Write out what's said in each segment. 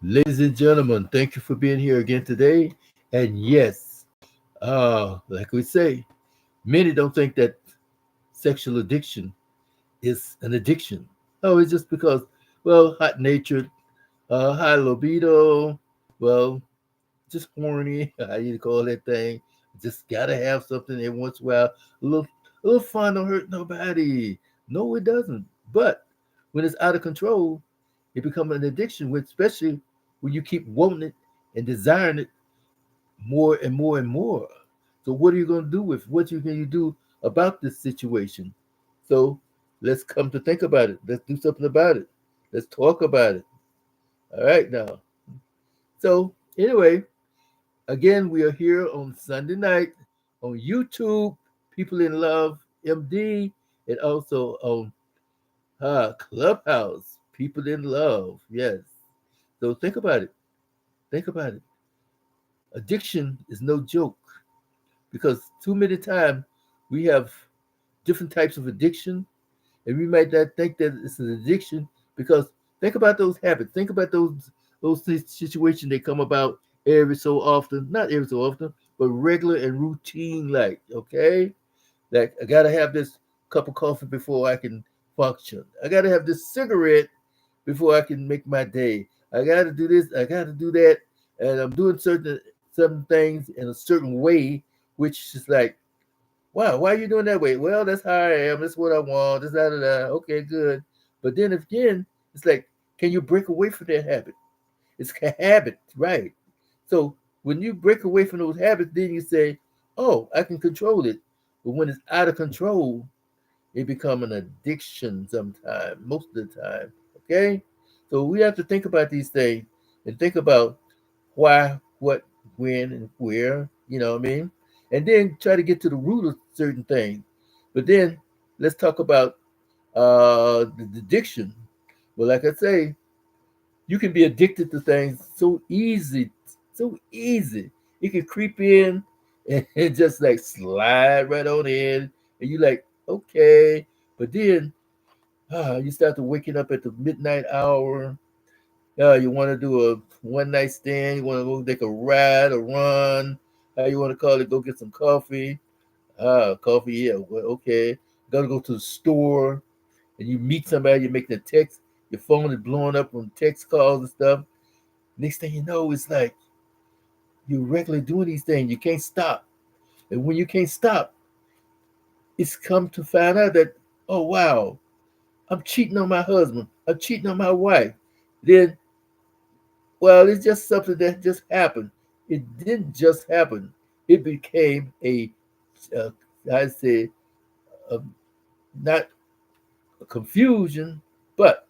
Ladies and gentlemen, thank you for being here again today. And yes, like we say, many don't think that sexual addiction is an addiction. Oh, it's just because, well, hot natured, high libido, well, just horny, how you call that thing. Just gotta have something every once in a while. A little fun don't hurt nobody. No, it doesn't. But when it's out of control, it becomes an addiction, especially when you keep wanting it and desiring it more and more and more. So what are you going to do with what you can you do about this situation? So let's come to think about it. Let's do something about it. Let's talk about it. All right now. So anyway, again, we are here on Sunday night on YouTube, People in Love MD, and also on Clubhouse, People in Love. Yes. So think about it. Think about it. Addiction is no joke because too many times we have different types of addiction, and we might not think that it's an addiction because think about those habits. Think about those situations that come about every so often, not every so often, but regular and routine. Like okay, like I gotta have this cup of coffee before I can function. I gotta have this cigarette before I can make my day. I gotta do this. I gotta do that, and I'm doing certain things in a certain way, which is like wow, why are you doing that way? Well, that's how I am. That's what I want. That's da da da. Okay, good. But then again, it's like, can you break away from that habit? It's a habit, right? So when you break away from those habits, then you say, oh, I can control it. But when it's out of control, it become an addiction sometimes, most of the time. Okay? So we have to think about these things and think about why, what, when, and where, you know what I mean? And then try to get to the root of certain things. But then let's talk about the addiction. Well, like I say, you can be addicted to things so easy, so easy. It can creep in and it just like slide right on in, and you like, okay. But then you start to waking up at the midnight hour. You want to do a one night stand. You want to go take a ride, a run. How you want to call it? Go get some coffee. Coffee. Yeah. Well, okay. Got to go to the store, and you meet somebody. You're making a text. Your phone is blowing up on text calls and stuff. Next thing you know, it's like you're regularly doing these things. You can't stop, and when you can't stop, it's come to find out that oh wow, I'm cheating on my husband. I'm cheating on my wife. Then well, it's just something that just happened. It didn't just happen. It became uh, I say, a, not a confusion, but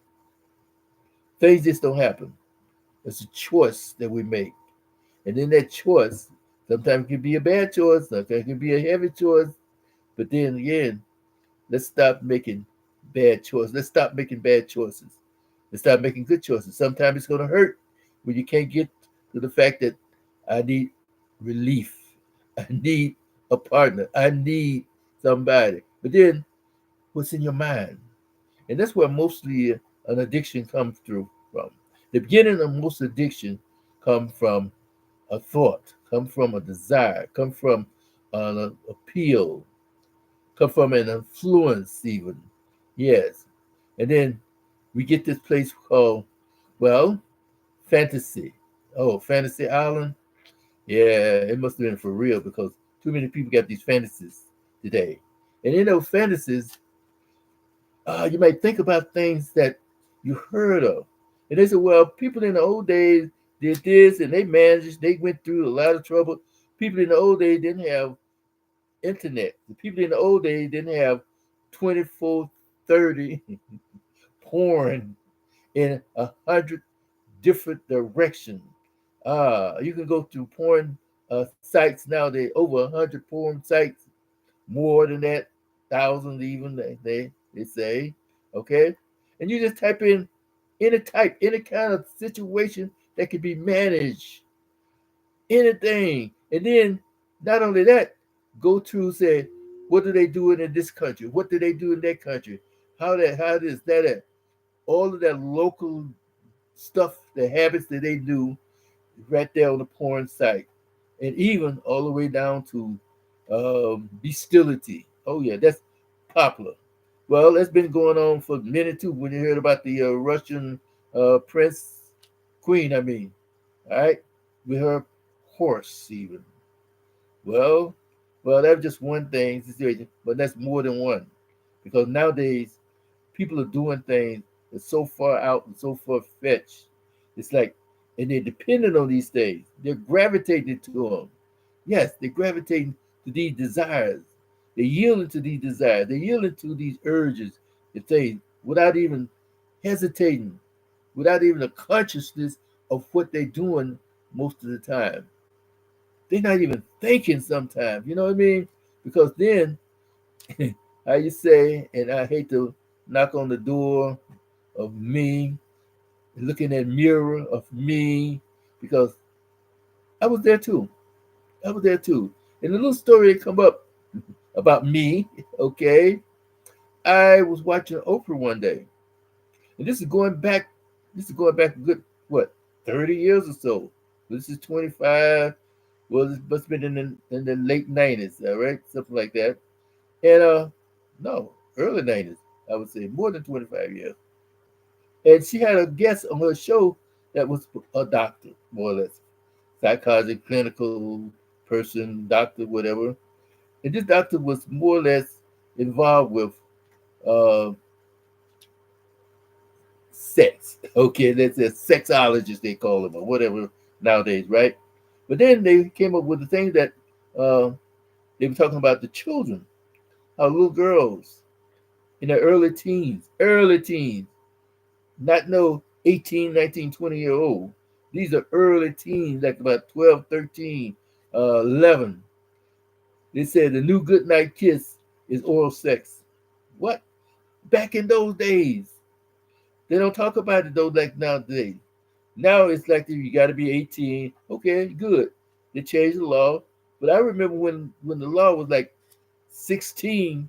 things just don't happen. It's a choice that we make. And then that choice, sometimes it can be a bad choice, sometimes it can be a heavy choice. But then again, let's stop making bad choices. Let's stop making bad choices. Let's start making good choices. Sometimes it's going to hurt when you can't get to the fact that I need relief. I need a partner. I need somebody. But then what's in your mind? And that's where mostly an addiction comes through from. The beginning of most addiction come from a thought, come from a desire, come from an appeal, come from an influence even. Yes. And then we get this place called, well, fantasy. Oh, Fantasy Island? Yeah, it must have been for real because too many people got these fantasies today. And in those fantasies, you might think about things that you heard of. And they said, well, people in the old days did this and they managed, they went through a lot of trouble. People in the old days didn't have internet. The people in the old days didn't have 24/30 porn in 100 different directions. You can go to porn sites nowadays, over 100 porn sites, more than that, thousands even, they say, okay? And you just type in any kind of situation that can be managed, anything. And then not only that, go to say, what do they do in this country? What do they do in that country? How this, that. All of that local stuff, the habits that they do right there on the porn site, and even all the way down to bestiality. Oh yeah, that's popular. Well, that's been going on for a minute too. When you heard about the Russian prince, queen, I mean, all right, with her horse even. Well, well, that's just one thing situation, but that's more than one, because nowadays people are doing things that's so far out and so far fetched. It's like, and they're dependent on these things. They're gravitating to them. Yes, they're gravitating to these desires. They're yielding to these desires. They're yielding to these urges, the things, without even hesitating, without even a consciousness of what they're doing most of the time. They're not even thinking sometimes. You know what I mean? Because then, how you say, and I hate to knock on the door of me, looking at mirror of me, because I was there too. I was there too. And a little story come up about me. Okay, I was watching Oprah one day, and this is going back. This is going back a good what 30 years or so. This is 25. Well, this must have been in the late 90s, all right, something like that. And no, early 90s, I would say more than 25 years. And she had a guest on her show that was a doctor, more or less, psychological, clinical person, doctor, whatever. And this doctor was more or less involved with uh, sex. Okay, that's a sexologist they call them or whatever nowadays, right? But then they came up with the thing that uh, they were talking about the children, how little girls in their early teens, not no 18, 19, 20-year old. These are early teens, like about 12, 13, 11. They said the new goodnight kiss is oral sex. What? Back in those days. They don't talk about it though like nowadays. Now it's like you got to be 18. Okay, good. They changed the law. But I remember when the law was like 16,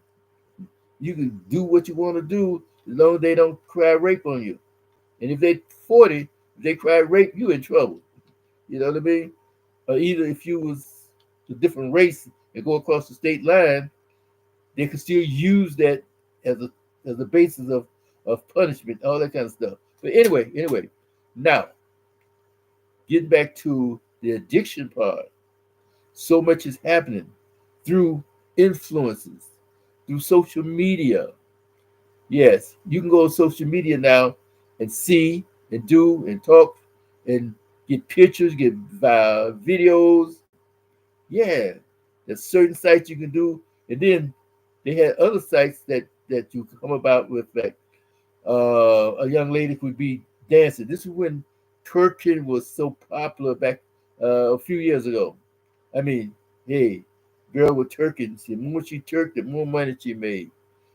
you can do what you want to do as long as they don't cry rape on you. And if they 40, if they cry rape, you in trouble. You know what I mean? Or either if you was a different race and go across the state line, they could still use that as a basis of punishment, all that kind of stuff. But anyway, now getting back to the addiction part, so much is happening through influences, through social media. Yes, you can go on social media now and see and do and talk and get pictures, get videos. Yeah, there's certain sites you can do, and then they had other sites that you come about with, like a young lady could be dancing. This is when twerking was so popular back a few years ago. I mean, hey, girl with twerking, the more she twerked, the more money she made.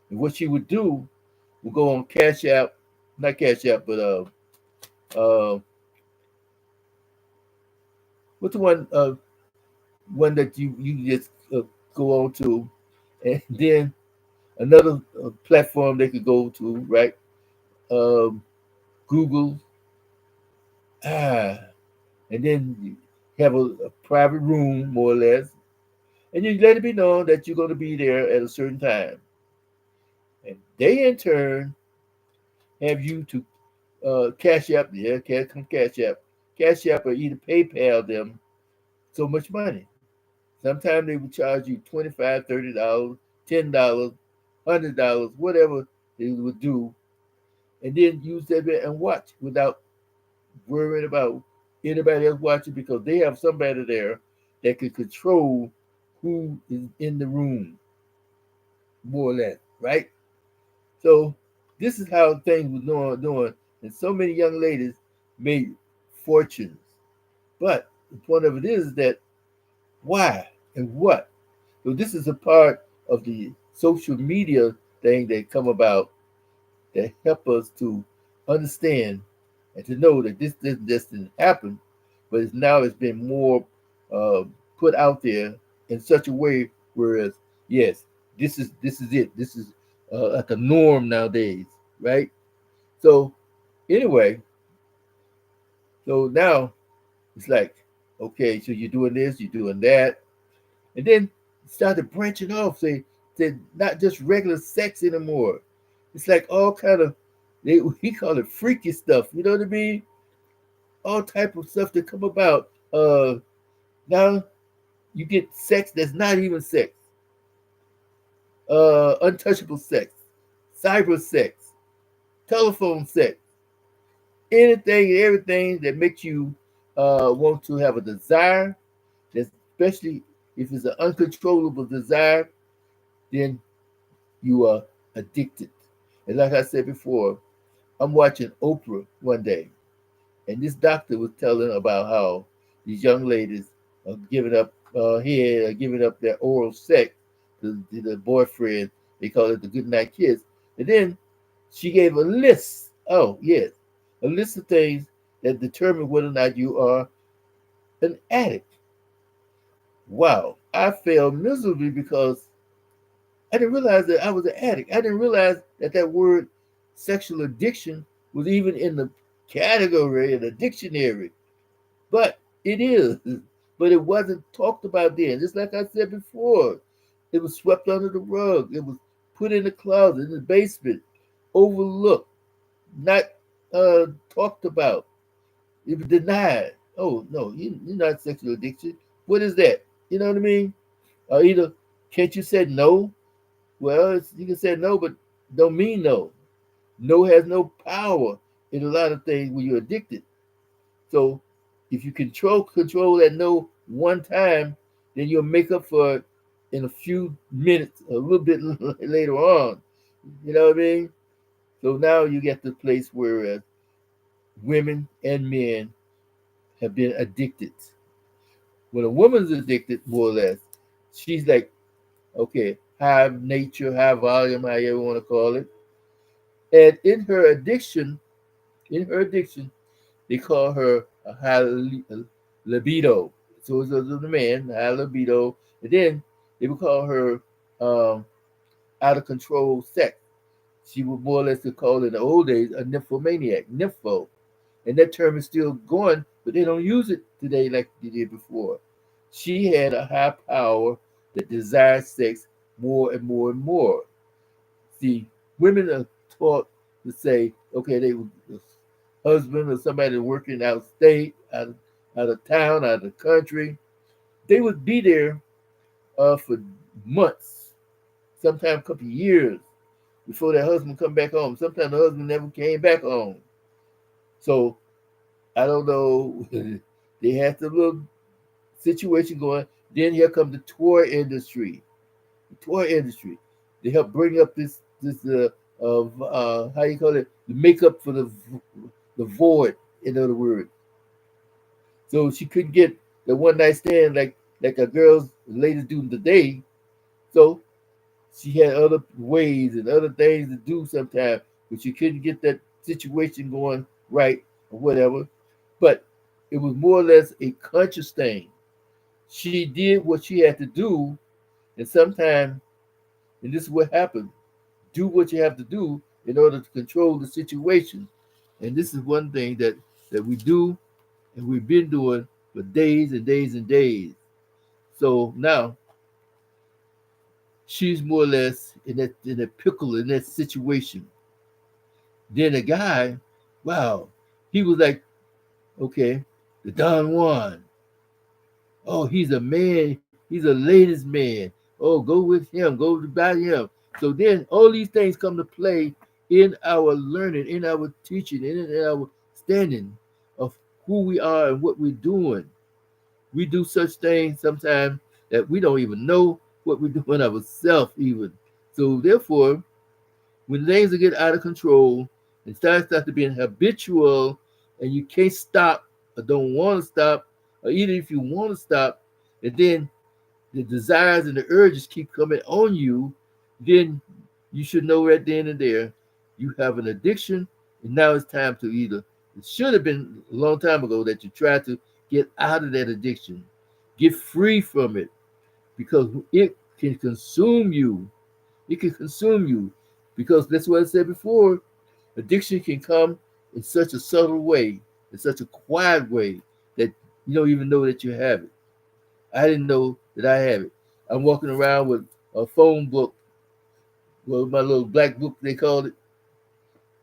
And what she would do would go on Cash App, not Cash App, but uh, what's the one that you just go on to, and then another platform they could go to, right? Um, Google, ah, and then you have a private room, more or less, and you let it be known that you're going to be there at a certain time, and they in turn have you to cash app, yeah, cash app, or either PayPal them so much money. Sometimes they would charge you 25, $30, $10, $100, whatever they would do, and then use that bit and watch without worrying about anybody else watching, because they have somebody there that can control who is in the room, more or less, right? So this is how things was doing, and so many young ladies made fortunes. But the point of it is that why and what? So this is a part of the social media thing that come about that help us to understand and to know that this didn't happen, but it's been more uh, put out there in such a way. Whereas, yes, this is it. This is like a norm nowadays, right? So anyway, So now it's like, okay, so you're doing this, you're doing that, and then started branching off. Say not just regular sex anymore. It's like all kind of we call it freaky stuff. You know what I mean? All type of stuff that come about. Now you get sex that's not even sex. Untouchable sex, cyber sex, telephone sex, anything and everything that makes you want to have a desire, especially if it's an uncontrollable desire, then you are addicted. And like I said before, I'm watching Oprah one day, and this doctor was telling about how these young ladies are giving up head, are giving up their oral sex to the boyfriend. They call it the goodnight kiss. And then she gave a list. Oh yes, a list of things that determine whether or not you are an addict. Wow, I failed miserably because I didn't realize that I was an addict. I didn't realize that that word sexual addiction was even in the category in the dictionary. But it is. But it wasn't talked about then. Just like I said before, it was swept under the rug. It was put in the closet, in the basement, overlooked, not uh, talked about. It was denied. Oh no, you're not sexual addiction. What is that? You know what I mean? Or either can't you say no? Well, you can say no, but don't mean no. No has no power in a lot of things when you're addicted. So if you control that no one time, then you'll make up for it in a few minutes, a little bit later on. You know what I mean? So now you get the place where women and men have been addicted. When a woman's addicted, more or less, she's like, okay, high nature, high volume, however you want to call it. And in her addiction, they call her a high libido. So it's the man, high libido. And then they would call her um, out of control sex. She would more or less call in the old days a nymphomaniac, nympho. And that term is still going, but they don't use it today like they did before. She had a high power that desired sex more and more and more. See, women are taught to say, okay, they were husband or somebody working out of state, out of town, out of the country, they would be there for months, sometimes a couple of years before their husband come back home. Sometimes the husband never came back home. So I don't know. They had the little situation going. Then here comes the toy industry. The toy industry. They help bring up this of how you call it, the makeup for the void. In other words, so she couldn't get the one night stand like a girls ladies do today. So she had other ways and other things to do sometimes, but she couldn't get that situation going right or whatever. But it was more or less a conscious thing. She did what she had to do, and sometimes, and this is what happened: do what you have to do in order to control the situation. And this is one thing that we do and we've been doing for days and days and days. So now she's more or less in that pickle in that situation. Then the guy, wow, he was like, okay, the Don Juan. Oh, he's a man. He's a ladies' man. Oh, go with him. Go by him. So then all these things come to play in our learning, in our teaching, in our standing of who we are and what we're doing. We do such things sometimes that we don't even know what we're doing ourselves even. So therefore, when things get out of control and start to being habitual and you can't stop or don't want to stop, or even if you want to stop, and then the desires and the urges keep coming on you, then you should know right then and there you have an addiction, and now it's time to either, it should have been a long time ago that you tried to get out of that addiction, get free from it, because it can consume you. It can consume you because that's what I said before. Addiction can come in such a subtle way. in such a quiet way that you don't even know that you have it. I didn't know that I have it. I'm walking around with a phone book, well, my little black book they called it,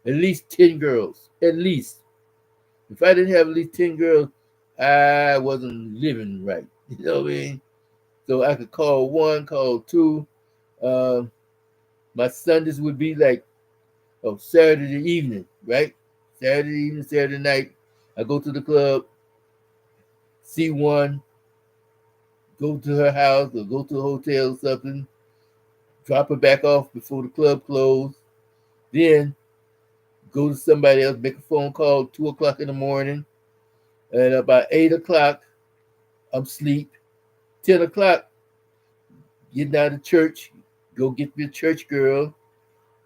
at least 10 girls, at least. If I didn't have at least 10 girls, I wasn't living right. You know what I mean? So I could call one, call two. Uh, my Sundays would be like, oh, Saturday evening, right? Saturday evening, Saturday night. I go to the club, see one, go to her house or go to a hotel or something, drop her back off before the club closed, then go to somebody else, make a phone call 2 o'clock in the morning, and about 8 o'clock, I'm asleep. 10 o'clock, getting out of church, go get me a church girl.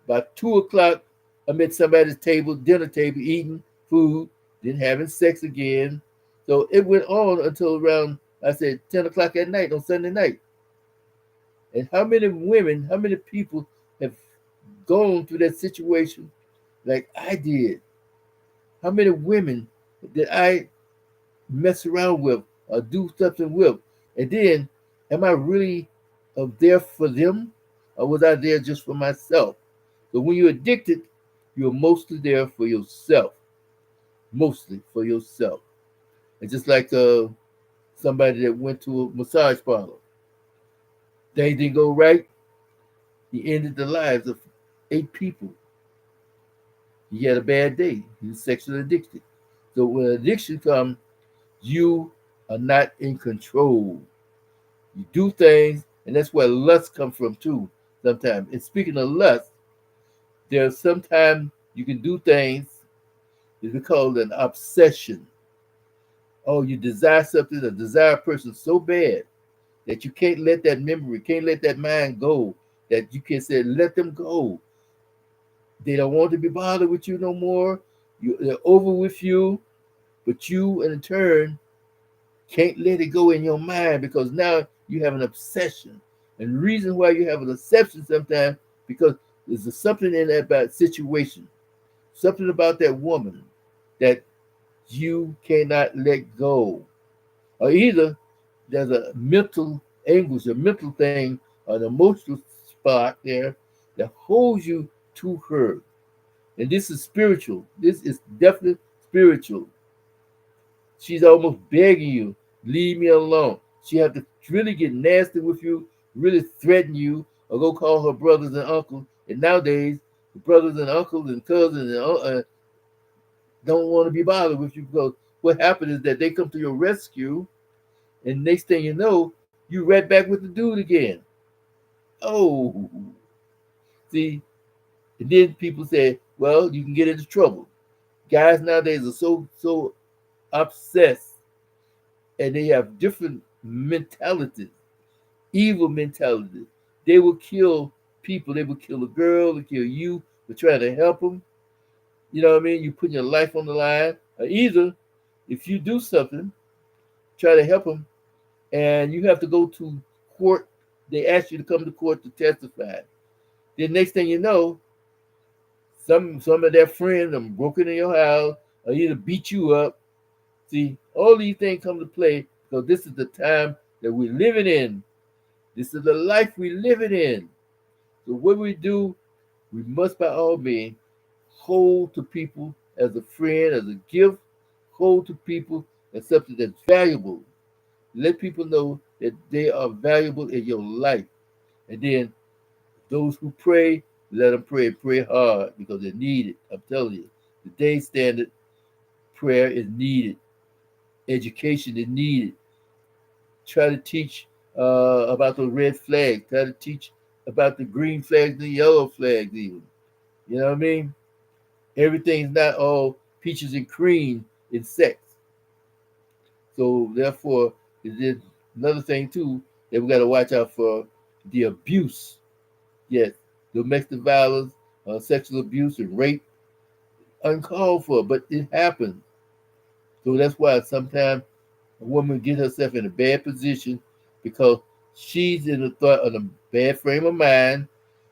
About 2 o'clock, I'm at somebody's table, dinner table, eating food, then having sex again. So it went on until around, I said, 10 o'clock at night on Sunday night. And how many women, how many people have gone through that situation like I did? How many women did I mess around with or do something with? And then, am I really there for them? Or was I there just for myself? So when you're addicted, you're mostly there for yourself. Mostly for yourself. It's just like somebody that went to a massage parlor. Things didn't go right. He ended the lives of 8 people. He had a bad day. He was sexually addicted. So when addiction comes, you are not in control. You do things, and that's where lust comes from too. Sometimes. And speaking of lust, there's sometimes you can do things. It's called an obsession. Oh, you desire something, a desire a person so bad that you can't let that memory, can't let that mind go. That you can say, let them go. They don't want to be bothered with you no more. They're over with you, but you, in turn, can't let it go in your mind because now you have an obsession. And the reason why you have an obsession sometimes because there's something in that about situation, something about that woman that you cannot let go. Or either there's a mental anguish, a mental thing, an emotional spot there that holds you to her. And this is spiritual. This is definitely spiritual. She's almost begging you, leave me alone. She have to really get nasty with you, really threaten you, or go call her brothers and uncles. And nowadays, the brothers and uncles and cousins and don't want to be bothered with you because what happened is that they come to your rescue, and next thing you know, you right back with the dude again. Oh, see, and then people say, well, you can get into trouble. Guys nowadays are so obsessed, and they have different mentalities, evil mentalities. They will kill people. They will kill a girl. They kill you for trying to help them. You know what I mean? You put your life on the line. Or either if you do something, try to help them, and you have to go to court. They ask you to come to court to testify. Then next thing you know, some of their friends are broken in your house or either beat you up. See, all these things come to play because this is the time that we're living in. This is the life we're living in. So what we do, we must by all means hold to people as a friend, as a gift, hold to people as something that's valuable. Let people know that they are valuable in your life. And then those who pray, let them pray. Pray hard because they need it. I'm telling you. Today's standard, prayer is needed. Education is needed. Try to teach about the red flag. Try to teach about the green flags and the yellow flags even. You know what I mean? Everything's not all peaches and cream in sex. So therefore, there's another thing too that we got to watch out for the abuse. Yes, domestic violence, sexual abuse, and rape, uncalled for, but it happens. So that's why sometimes a woman gets herself in a bad position because she's in a thought of a bad frame of mind,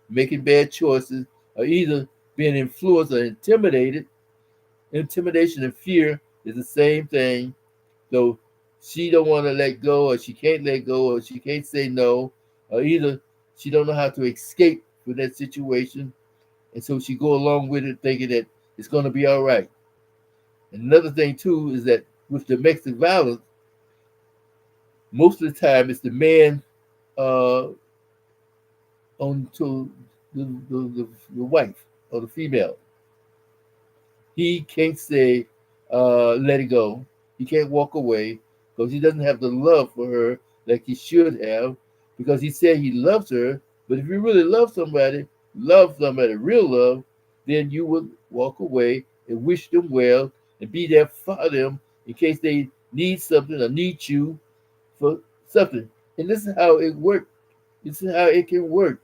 making bad choices, or either being influenced or intimidated, intimidation and fear It's the same thing. So she don't want to let go, or she can't let go, or she can't say no, or either she don't know how to escape from that situation, and so she go along with it thinking that it's going to be all right. And another thing too is that with domestic violence, most of the time it's the man uh, on to the wife or the female. He can't say, let it go. He can't walk away because he doesn't have the love for her like he should have because he said he loves her. But if you really love somebody, real love, then you would walk away and wish them well and be there for them in case they need something or need you for something. And this is how it works. This is how it can work.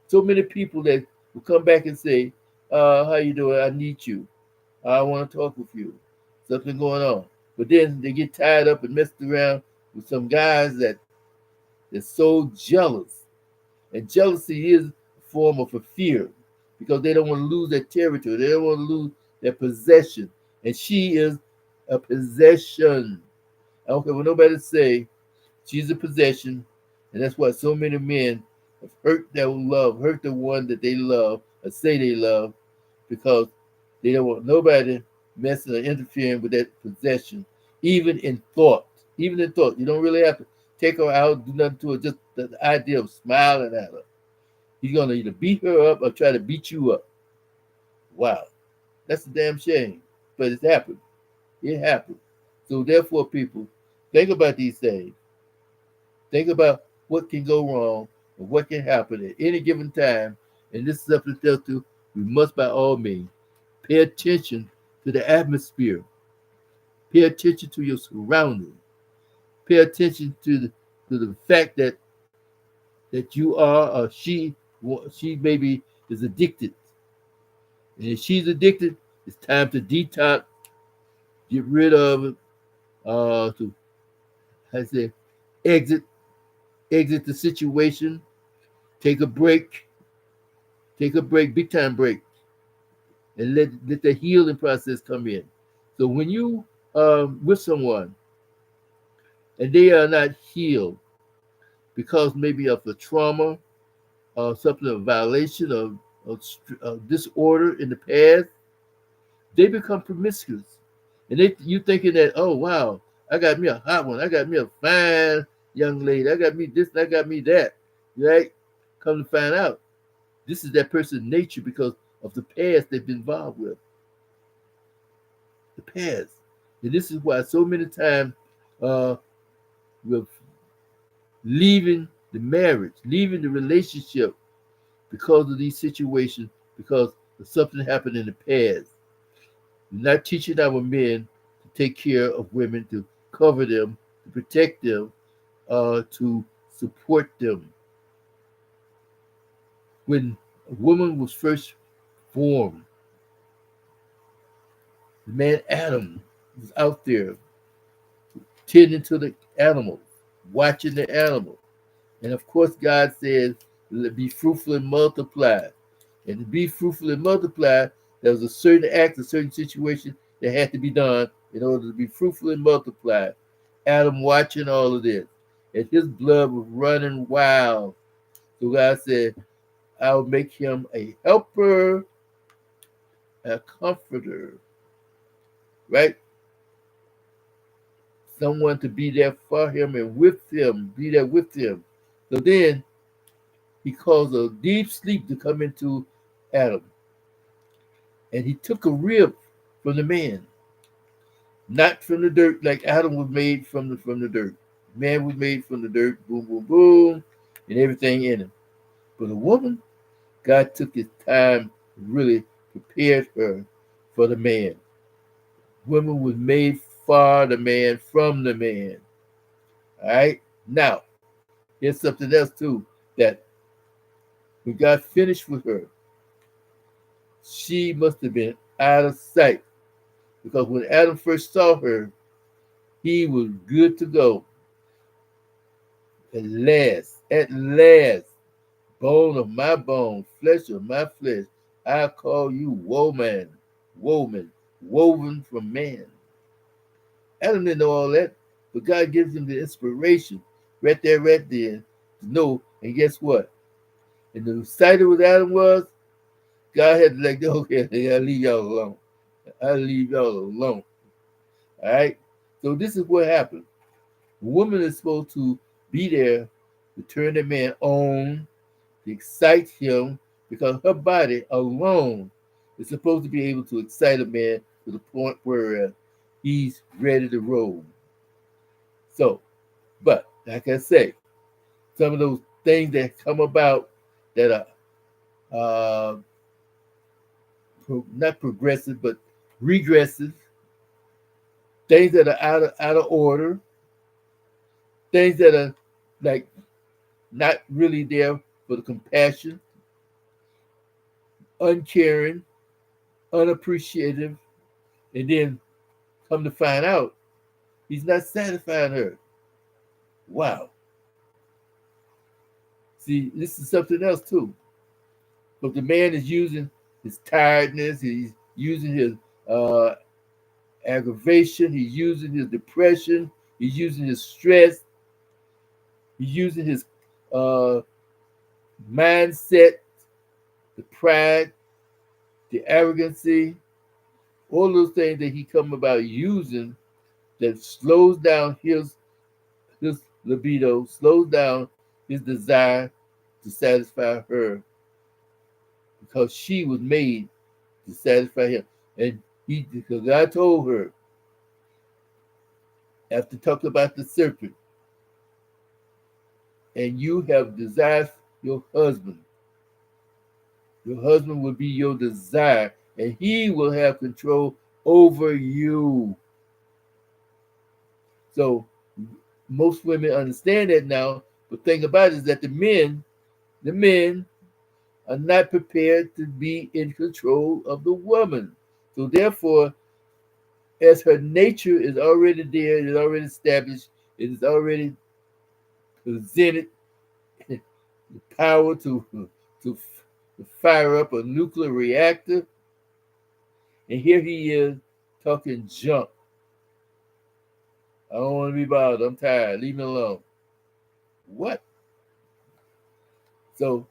So many people that will come back and say, how you doing? I need you. I want to talk with you. Something going on. But then they get tied up and messed around with some guys that they're so jealous. And jealousy is a form of a fear because they don't want to lose their territory. They don't want to lose their possession. And she is a possession. I don't care what nobody say. She's a possession. And that's why so many men have hurt their love, hurt the one that they love or say they love because they don't want nobody messing or interfering with that possession, even in thought. Even in thought. You don't really have to take her out, do nothing to her, just the idea of smiling at her. He's going to either beat her up or try to beat you up. Wow. That's a damn shame. But it's happened. It happened. So therefore, people, think about these things. Think about what can go wrong and what can happen at any given time. And this is something to tell to we must by all means pay attention to the atmosphere. Pay attention to your surroundings. Pay attention to the fact that you are or she maybe is addicted. And if she's addicted, it's time to detox, get rid of it, to I say exit exit the situation, take a break, big time break, and let the healing process come in. So when you with someone and they are not healed because maybe of the trauma or something, a violation of disorder in the past, they become promiscuous. And you thinking that, oh wow, I got me a hot one, I got me a fine young lady, I got me this, I got me that, right? Come to find out, this is that person's nature because of the past they've been involved with, the past. And this is why so many times uh, we're leaving the marriage, leaving the relationship because of these situations, because of something happened in the past. We're not teaching our men to take care of women, to cover them, to protect them, to support them. When a woman was first formed, the man Adam was out there tending to the animals, watching the animals. And of course, God says, be fruitful and multiply. And to be fruitful and multiply, there was a certain act, a certain situation that had to be done in order to be fruitful and multiply. Adam watching all of this, and his blood was running wild. So God said, I'll make him a helper, a comforter, right? Someone to be there for him and with him, be there with him. So then he caused a deep sleep to come into Adam. And he took a rib from the man, not from the dirt like Adam was made from the dirt. Man was made from the dirt, boom, boom, boom, and everything in him. But a woman, God took his time, really prepared her for the man. Woman was made for the man, from the man. All right? Now, here's something else too, that when God finished with her, she must have been out of sight. Because when Adam first saw her, he was good to go. At last, bone of my bone, flesh of my flesh, I call you woman, woven from man. Adam didn't know all that, but God gives him the inspiration right there, right then, to know. And guess what? And the excited what Adam was, God had to let go. Okay, I'll leave y'all alone. I'll leave y'all alone. All right? So this is what happened. The woman is supposed to be there to turn the man on, to excite him, because her body alone is supposed to be able to excite a man to the point where he's ready to roll. So, but like I say, some of those things that come about that are uh, not progressive but regressive, things that are out of order, things that are like not really there for the compassion, uncaring, unappreciative, and then come to find out he's not satisfying her. Wow. See, this is something else too. But the man is using his tiredness, he's using his uh, aggravation, he's using his depression, he's using his stress, he's using his uh, mindset, the pride, the arrogancy, all those things that he come about using that slows down his libido, slows down his desire to satisfy her because she was made to satisfy him. And because God told her, after talking about the serpent, and you have desired your husband. Your husband will be your desire, and he will have control over you. So most women understand that now, but the thing about it is that the men are not prepared to be in control of the woman. So therefore, as her nature is already there, it is already established, it is already presented the power to fire up a nuclear reactor, and here he is talking junk. I don't want to be bothered. I'm tired. Leave me alone. What? So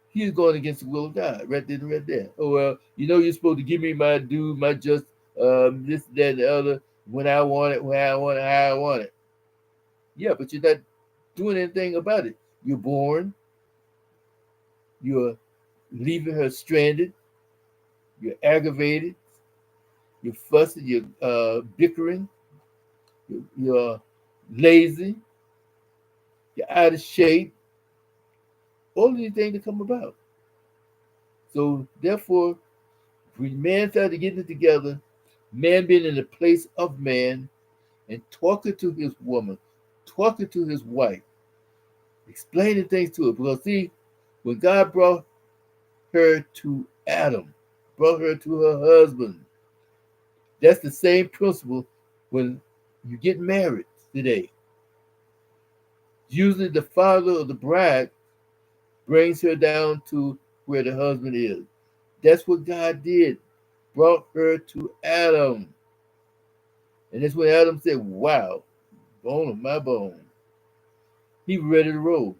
he's going against the will of God, right there and right there. Oh well, you're supposed to give me my due, my just, this, that, and the other when I want it, when I want it, how I want it. Yeah, but you're not doing anything about it. You're born. You're leaving her stranded. You're aggravated. You're fussing. You're bickering. You're lazy. You're out of shape. All of these things that come about. So therefore, when man started getting it together, man being in the place of man and talking to his woman, talking to his wife, explaining things to her. Because see, when God brought her to Adam, brought her to her husband, that's the same principle when you get married today. Usually the father of the bride brings her down to where the husband is. That's what God did. Brought her to Adam. And that's when Adam said, wow, bone of my bone. He was ready to roll.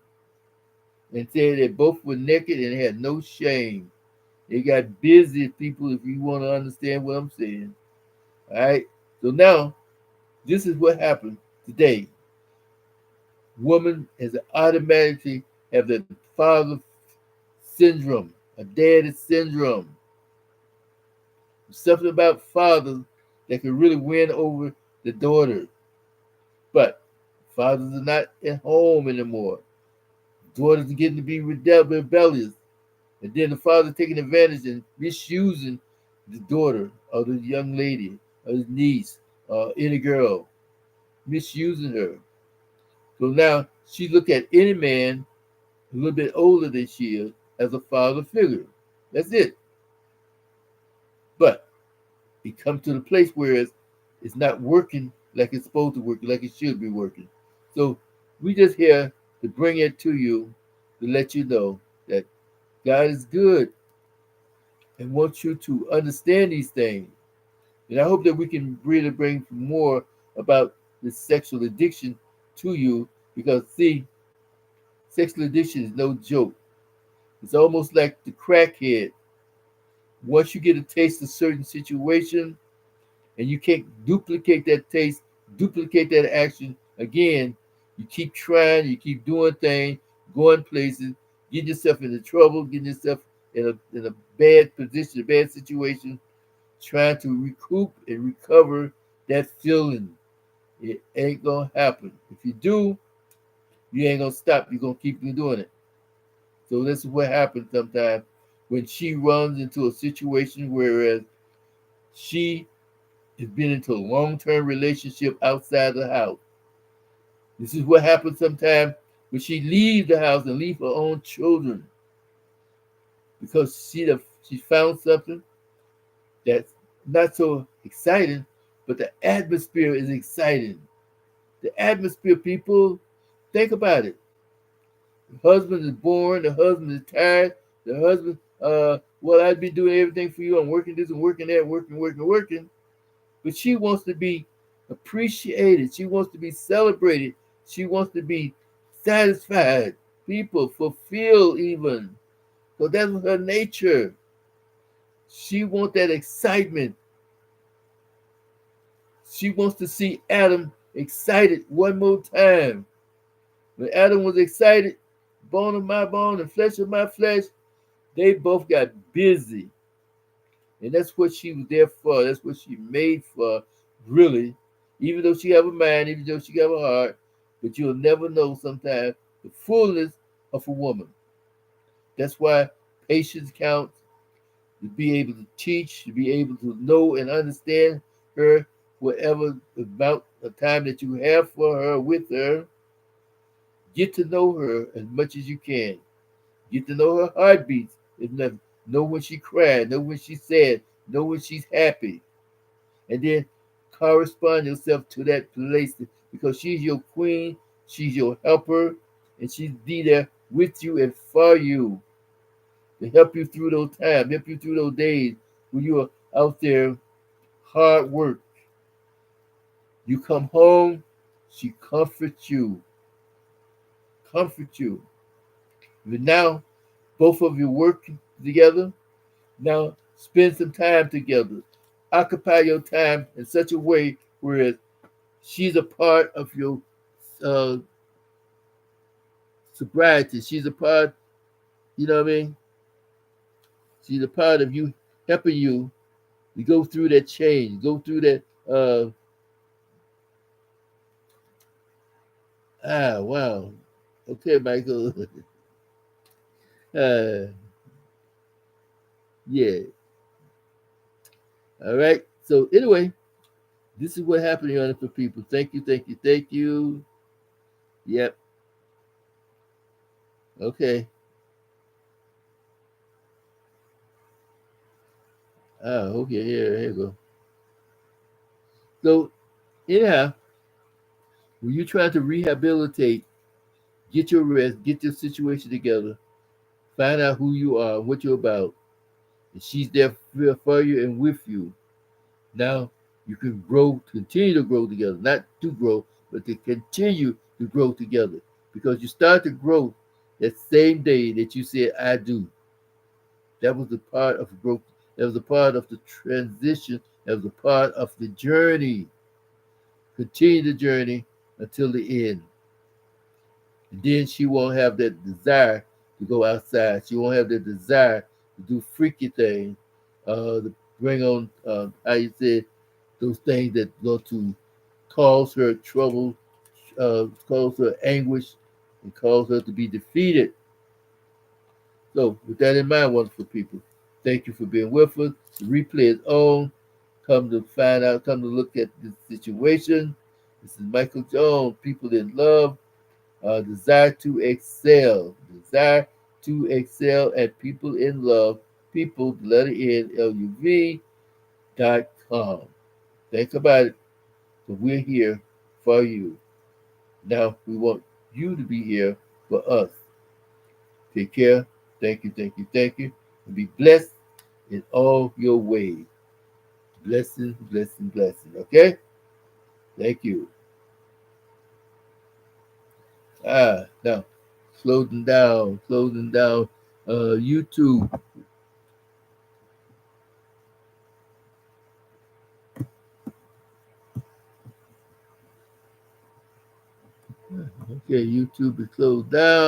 And said that both were naked and had no shame. They got busy, people, if you want to understand what I'm saying. All right? So now, this is what happened today. Woman has automatically have the father syndrome, a daddy syndrome. Something about fathers that can really win over the daughter. But fathers are not at home anymore. Daughters are getting to be rebellious. And then the father taking advantage and misusing the daughter or the young lady or his niece or any girl, misusing her. So now she look at any man a little bit older than she is as a father figure. That's it. But it comes to the place where it's not working like it's supposed to work, like it should be working. So we just here to bring it to you to let you know that God is good and wants you to understand these things. And I hope that we can really bring more about this sexual addiction to you, because see, sexual addiction is no joke. It's almost like the crackhead. Once you get a taste of certain situation and you can't duplicate that taste, duplicate that action again, you keep trying, you keep doing things, going places, getting yourself into trouble, getting yourself in a bad position, a bad situation, trying to recoup and recover that feeling. It ain't gonna happen. If you do, you ain't gonna stop. You're gonna keep doing it. So this is what happens sometimes when she runs into a situation whereas she has been into a long-term relationship outside the house. This is what happens sometimes when she leaves the house and leave her own children because she found something that's not so exciting, but the atmosphere is exciting. The atmosphere, people, think about it. The husband is born, the husband is tired, the husband, well, I've been doing everything for you. I'm working this and working that, working. But she wants to be appreciated. She wants to be celebrated. She wants to be satisfied. People fulfilled even. So that's her nature. She wants that excitement. She wants to see Adam excited one more time. When Adam was excited, bone of my bone and flesh of my flesh, they both got busy. And that's what she was there for. That's what she made for, really. Even though she have a mind, even though she have a heart, but you'll never know sometimes the fullness of a woman. That's why patience counts, to be able to teach, to be able to know and understand her, whatever amount of time that you have for her, with her. Get to know her as much as you can. Get to know her heartbeats. If not, know when she cried, know when she's sad, know when she's happy. And then correspond yourself to that place because she's your queen, she's your helper, and she's be there with you and for you to help you through those times, help you through those days when you are out there hard work. You come home, she comforts you, comfort you. But now both of you work together. Now spend some time together. Occupy your time in such a way where she's a part of your uh, sobriety. She's a part, you know what I mean? She's a part of you, helping you to go through that change, go through that. Wow. Okay, Michael. uh, yeah. All right. So anyway, this is what happened here for people. Thank you, thank you, thank you. Yep. Okay. Okay. Here you go. So anyhow, when you try to rehabilitate, get your rest, get your situation together, find out who you are, what you're about, and she's there for you and with you. Now you can grow, continue to grow together, not to grow, but to continue to grow together. Because you start to grow that same day that you said, I do. That was a part of growth. That was a part of the transition. That was a part of the journey. Continue the journey until the end. And then she won't have that desire to go outside. She won't have that desire to do freaky things, to bring on, how you said, those things that go to cause her trouble, cause her anguish, and cause her to be defeated. So, with that in mind, wonderful people, thank you for being with us. The replay is on. Come to find out, come to look at this situation. This is Michael Jones, People in Love, Desire to Excel. Desire to Excel at People in Love, People, the letter N, LUV.com. Think about it. So we're here for you. Now we want you to be here for us. Take care. Thank you, thank you, thank you. And be blessed in all your ways. Blessing, blessing, blessing. Okay? Thank you. Now, closing down. YouTube. Okay, YouTube is closed down.